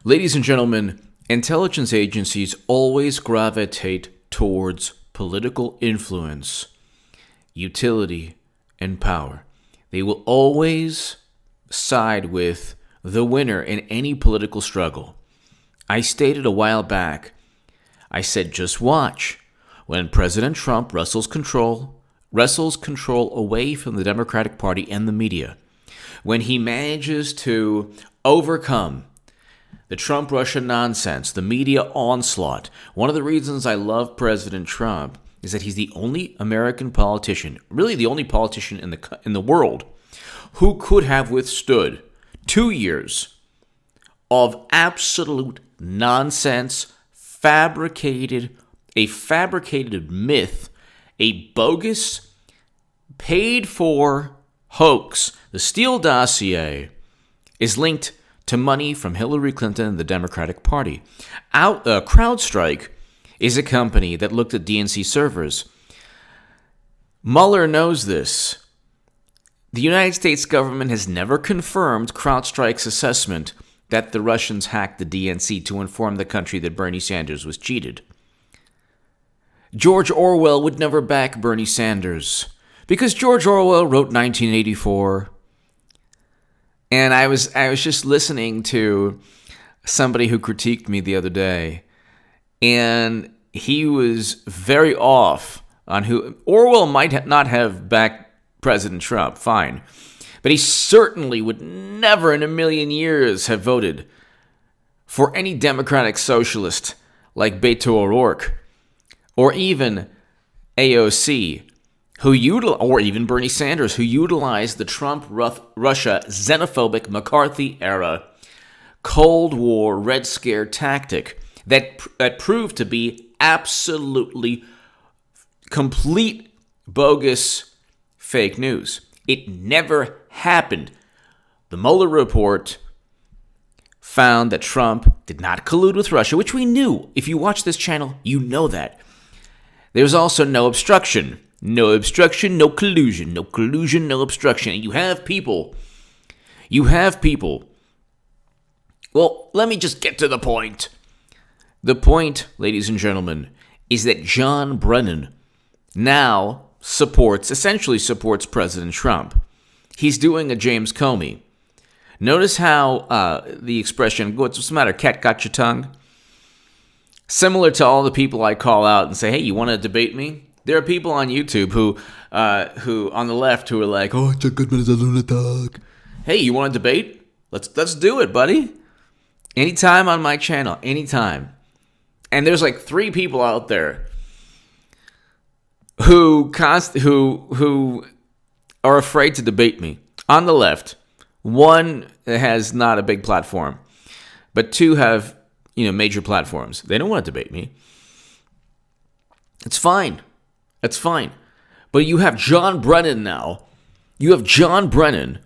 Ladies and gentlemen, intelligence agencies always gravitate towards political influence, utility, and power. They will always side with the winner in any political struggle. I stated a while back, I said just watch. When President Trump wrestles control away from the Democratic Party and the media, when he manages to overcome the Trump-Russia nonsense, the media onslaught. One of the reasons I love President Trump is that he's the only American politician, really the only politician in the world, who could have withstood 2 years of absolute nonsense, a fabricated myth, a bogus, paid-for hoax. The Steele dossier is linked to money from Hillary Clinton and the Democratic Party. CrowdStrike is a company that looked at DNC servers. Mueller knows this. The United States government has never confirmed CrowdStrike's assessment that the Russians hacked the DNC to inform the country that Bernie Sanders was cheated. George Orwell would never back Bernie Sanders because George Orwell wrote 1984. And I was just listening to somebody who critiqued me the other day, and he was very off on who Orwell might not have backed President Trump, fine, but he certainly would never in a million years have voted for any Democratic socialist like Beto O'Rourke or even AOC. Or even Bernie Sanders, who utilized the Trump-Russia xenophobic McCarthy-era Cold War Red Scare tactic that proved to be absolutely complete bogus fake news. It never happened. The Mueller report found that Trump did not collude with Russia, which we knew. If you watch this channel, you know that. There was also no obstruction. No obstruction, no collusion. No collusion, no obstruction. And you have people. Well, let me just get to the point. The point, ladies and gentlemen, is that John Brennan now essentially supports President Trump. He's doing a James Comey. Notice how the expression, what's the matter, cat got your tongue? Similar to all the people I call out and say, hey, you want to debate me? There are people on YouTube who on the left who are like, oh, it's a good minute, a lunatic. Hey, you want to debate? Let's do it, buddy. Anytime on my channel, anytime. And there's like 3 people out there who are afraid to debate me. On the left, 1 has not a big platform, but 2 have, major platforms. They don't want to debate me. It's fine. That's fine. But you have John Brennan now. You have John Brennan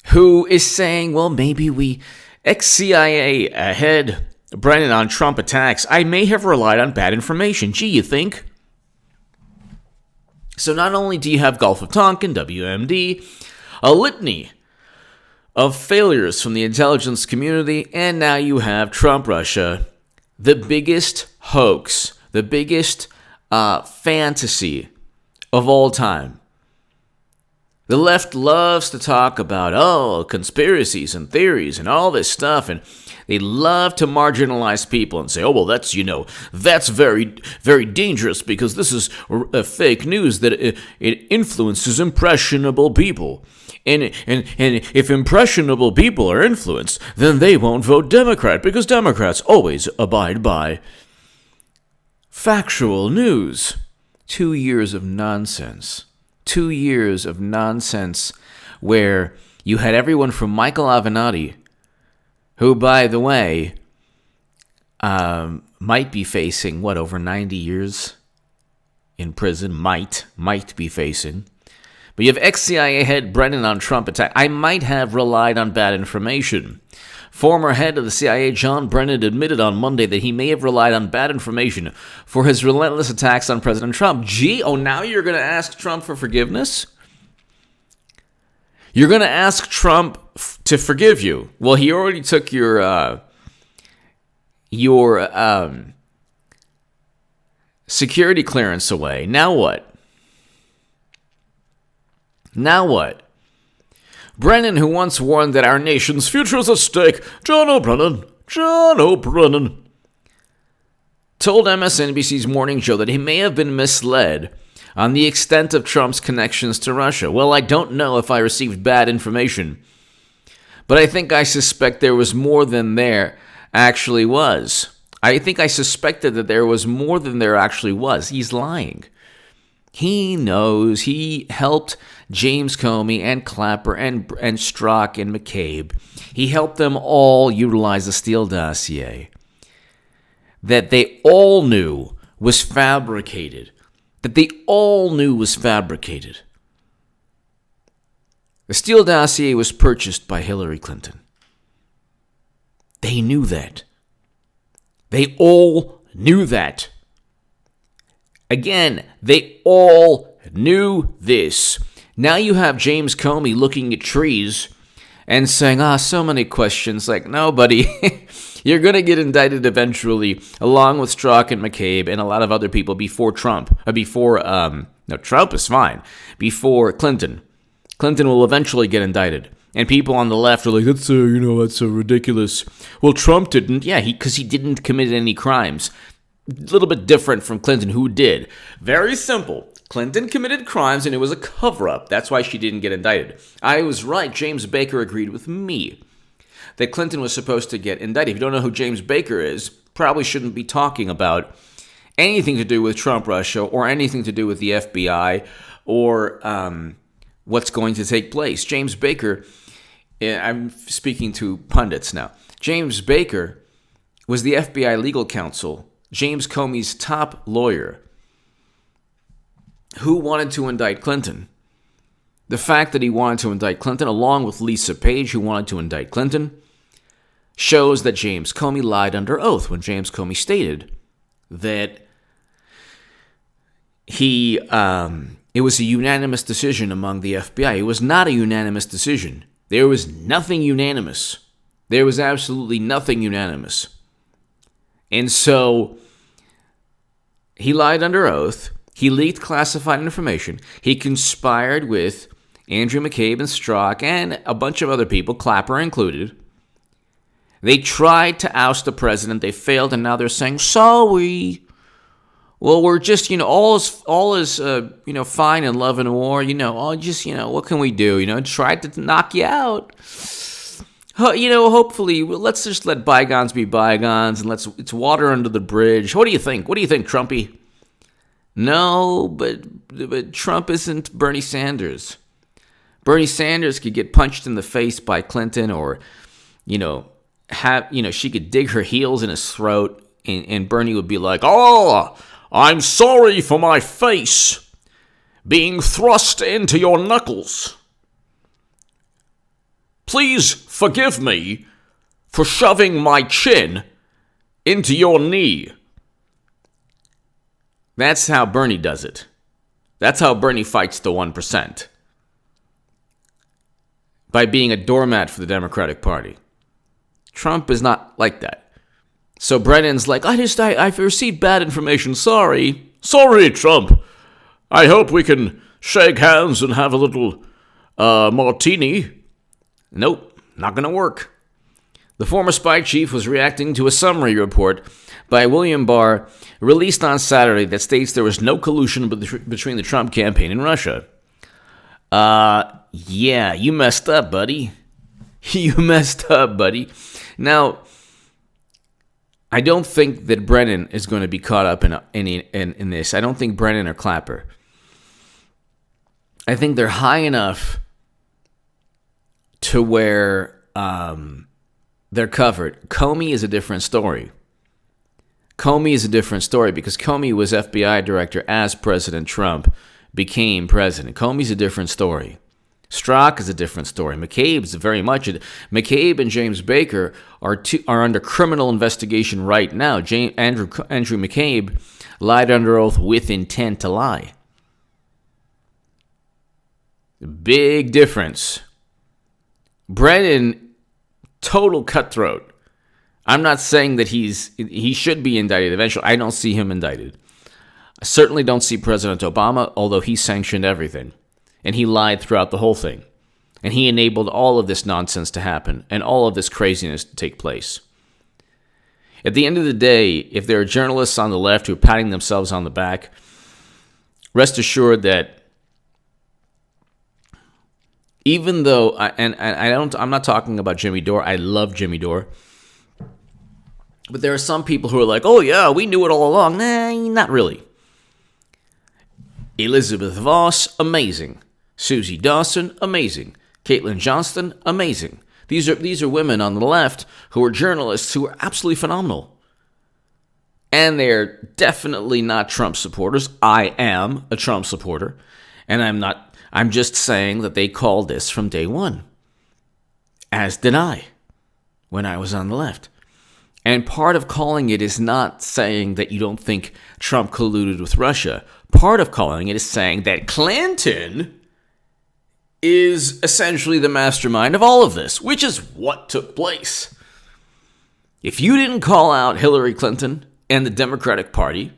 who is saying, well, maybe ex-CIA head Brennan on Trump attacks. I may have relied on bad information. Gee, you think? So not only do you have Gulf of Tonkin, WMD, a litany of failures from the intelligence community, and now you have Trump-Russia, the biggest hoax, the biggest fantasy of all time. The left loves to talk about, conspiracies and theories and all this stuff, and they love to marginalize people and say, that's very, very dangerous because this is a fake news that it influences impressionable people. And if impressionable people are influenced, then they won't vote Democrat because Democrats always abide by factual news. 2 years of nonsense. 2 years of nonsense where you had everyone from Michael Avenatti, who, by the way, might be facing, over 90 years in prison. Might be facing. But you have ex-CIA head Brennan on Trump attack. I might have relied on bad information. Former head of the CIA, John Brennan, admitted on Monday that he may have relied on bad information for his relentless attacks on President Trump. Now you're going to ask Trump for forgiveness? You're going to ask Trump to forgive you. Well, he already took your your security clearance away. Now what? Now what? Brennan, who once warned that our nation's future is at stake, John O'Brennan, told MSNBC's morning show that he may have been misled on the extent of Trump's connections to Russia. Well, I don't know if I received bad information, but I think I suspect there was more than there actually was. I think I suspected that there was more than there actually was. He's lying. He knows. He helped James Comey and Clapper and Strzok and McCabe. He helped them all utilize the Steele dossier that they all knew was fabricated. The Steele dossier was purchased by Hillary Clinton. They knew that. They all knew that. Again, they all knew this. Now you have James Comey looking at trees and saying, so many questions. Like, no, buddy, you're going to get indicted eventually, along with Strzok and McCabe and a lot of other people before Trump. Trump is fine. Before Clinton. Clinton will eventually get indicted. And people on the left are like, that's a ridiculous. Well, Trump didn't. Yeah, because he didn't commit any crimes. A little bit different from Clinton, who did. Very simple. Clinton committed crimes, and it was a cover-up. That's why she didn't get indicted. I was right. James Baker agreed with me that Clinton was supposed to get indicted. If you don't know who James Baker is, probably shouldn't be talking about anything to do with Trump Russia or anything to do with the FBI or what's going to take place. James Baker, I'm speaking to pundits now. James Baker was the FBI legal counsel, James Comey's top lawyer, who wanted to indict Clinton. The fact that he wanted to indict Clinton, along with Lisa Page, who wanted to indict Clinton, shows that James Comey lied under oath when James Comey stated that it was a unanimous decision among the FBI. It was not a unanimous decision. There was nothing unanimous. There was absolutely nothing unanimous. And so he lied under oath. He leaked classified information. He conspired with Andrew McCabe and Strzok and a bunch of other people, Clapper included. They tried to oust the president. They failed, and now they're saying, sorry. Well, we're just, all is fine in love and war. What can we do? Tried to knock you out. Hopefully, let's just let bygones be bygones, and it's water under the bridge. What do you think? What do you think, Trumpy? No, but Trump isn't Bernie Sanders. Bernie Sanders could get punched in the face by Clinton, or, she could dig her heels in his throat, and Bernie would be like, "Oh, I'm sorry for my face being thrust into your knuckles. Please forgive me for shoving my chin into your knee." That's how Bernie does it. That's how Bernie fights the 1%. By being a doormat for the Democratic Party. Trump is not like that. So Brennan's like, I've received bad information. Sorry, Trump. I hope we can shake hands and have a little martini. Nope, not going to work. The former spy chief was reacting to a summary report by William Barr released on Saturday that states there was no collusion between the Trump campaign and Russia. Yeah, you messed up, buddy. You messed up, buddy. Now, I don't think that Brennan is going to be caught up in this. I don't think Brennan or Clapper. I think they're high enough to where they're covered. Comey is a different story. Comey is a different story because Comey was FBI director as President Trump became president. Comey's a different story. Strzok is a different story. McCabe's very much. McCabe and James Baker are under criminal investigation right now. Andrew McCabe lied under oath with intent to lie. Big difference. Brennan, total cutthroat. I'm not saying that he should be indicted eventually. I don't see him indicted. I certainly don't see President Obama, although he sanctioned everything. And he lied throughout the whole thing. And he enabled all of this nonsense to happen and all of this craziness to take place. At the end of the day, if there are journalists on the left who are patting themselves on the back, rest assured that even though, I'm not talking about Jimmy Dore. I love Jimmy Dore. But there are some people who are like, oh yeah, we knew it all along. Nah, not really. Elizabeth Voss, amazing. Susie Dawson, amazing. Caitlin Johnston, amazing. These are women on the left who are journalists who are absolutely phenomenal. And they're definitely not Trump supporters. I am a Trump supporter. And I'm just saying that they called this from day one. As did I when I was on the left. And part of calling it is not saying that you don't think Trump colluded with Russia. Part of calling it is saying that Clinton is essentially the mastermind of all of this, which is what took place. If you didn't call out Hillary Clinton and the Democratic Party,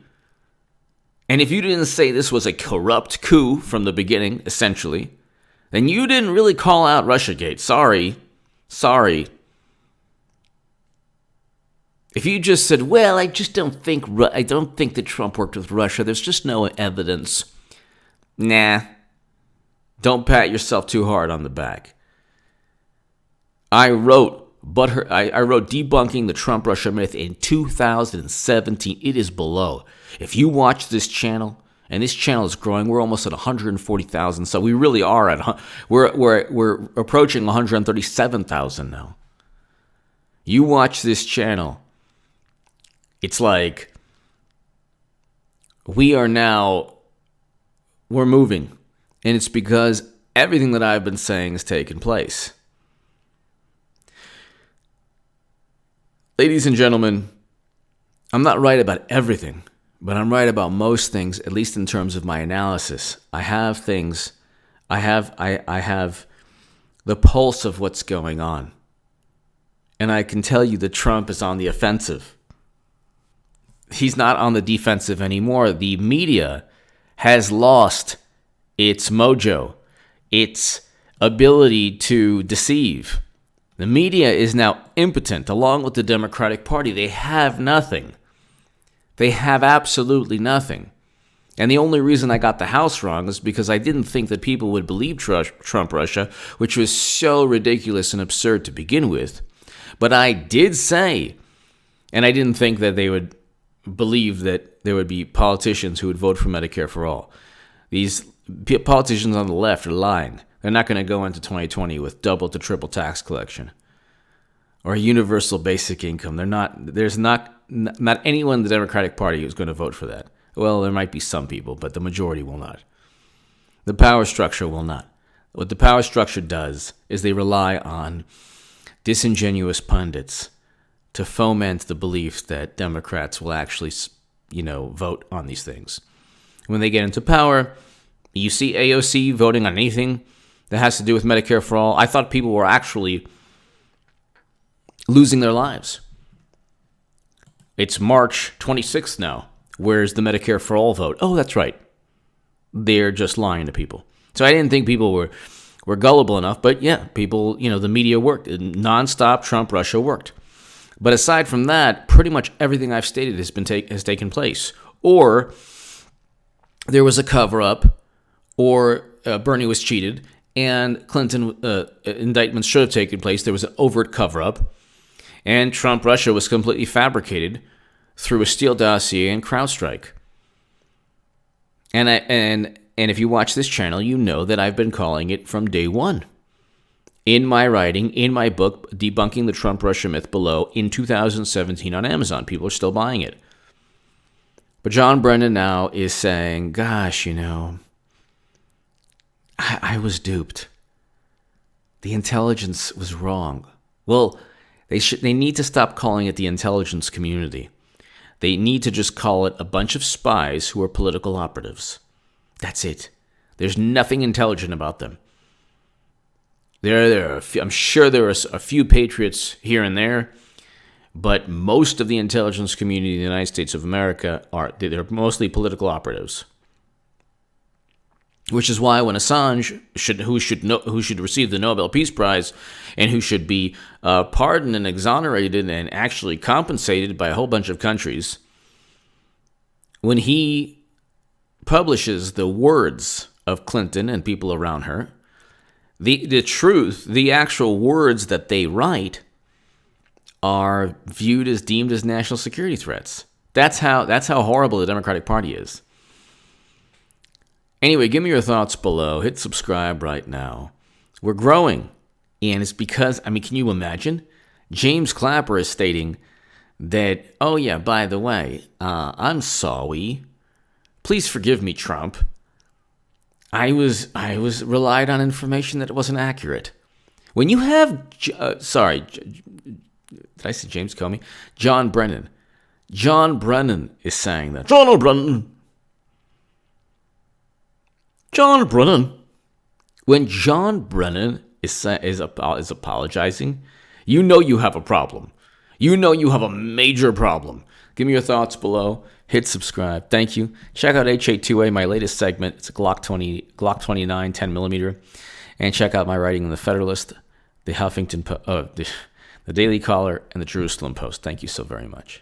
and if you didn't say this was a corrupt coup from the beginning, essentially, then you didn't really call out Russiagate. Sorry. If you just said, well, I don't think that Trump worked with Russia, there's just no evidence. Nah. Don't pat yourself too hard on the back. I wrote Debunking the Trump-Russia Myth in 2017. It is below. If you watch this channel, and this channel is growing, we're almost at 140,000. So we really are we're approaching 137,000 now. You watch this channel, it's like we're moving. And it's because everything that I've been saying has taken place. Ladies and gentlemen, I'm not right about everything, but I'm right about most things, at least in terms of my analysis. I have the pulse of what's going on. And I can tell you that Trump is on the offensive. He's not on the defensive anymore. The media has lost its mojo, its ability to deceive. The media is now impotent, along with the Democratic Party. They have nothing. They have absolutely nothing. And the only reason I got the House wrong is because I didn't think that people would believe Trump Russia, which was so ridiculous and absurd to begin with. But I did say, and I didn't think that they would believe that there would be politicians who would vote for Medicare for all. These politicians on the left are lying. They're not going to go into 2020 with double to triple tax collection or a universal basic income. There's not anyone in the Democratic Party who's going to vote for that. Well, there might be some people, but the majority will not. The power structure will not. What the power structure does is they rely on disingenuous pundits to foment the belief that Democrats will actually, vote on these things. When they get into power, you see AOC voting on anything that has to do with Medicare for all. I thought people were actually losing their lives. It's March 26th now. Where's the Medicare for all vote? Oh, that's right. They're just lying to people. So I didn't think people were gullible enough, but yeah, people, the media worked. Nonstop Trump Russia worked. But aside from that, pretty much everything I've stated has taken place. Or there was a cover-up, or Bernie was cheated, and Clinton indictments should have taken place. There was an overt cover-up, and Trump Russia was completely fabricated through a Steele dossier and CrowdStrike. And if you watch this channel, you know that I've been calling it from day one. In my writing, in my book, Debunking the Trump Russia Myth below, in 2017 on Amazon. People are still buying it. But John Brennan now is saying, gosh, I was duped. The intelligence was wrong. Well, they need to stop calling it the intelligence community. They need to just call it a bunch of spies who are political operatives. That's it. There's nothing intelligent about them. I'm sure there are a few patriots here and there, but most of the intelligence community in the United States of America they're mostly political operatives. Which is why when Assange, who should receive the Nobel Peace Prize and who should be pardoned and exonerated and actually compensated by a whole bunch of countries, when he publishes the words of Clinton and people around her, the truth, the actual words that they write, are deemed as national security threats. That's how horrible the Democratic Party is. Anyway, give me your thoughts below. Hit subscribe right now. We're growing, and it's because, can you imagine? James Clapper is stating that, oh yeah, by the way, I'm sorry. Please forgive me, Trump. I was relied on information that wasn't accurate. When you have, did I say James Comey? John Brennan. John Brennan is saying that. John Brennan. When John Brennan is apologizing, you know you have a problem. You know you have a major problem. Give me your thoughts below. Hit subscribe. Thank you. Check out HA2A, my latest segment. It's a Glock 29 10mm. And check out my writing in the Federalist, the Huffington, the Daily Caller, and the Jerusalem Post. Thank you so very much.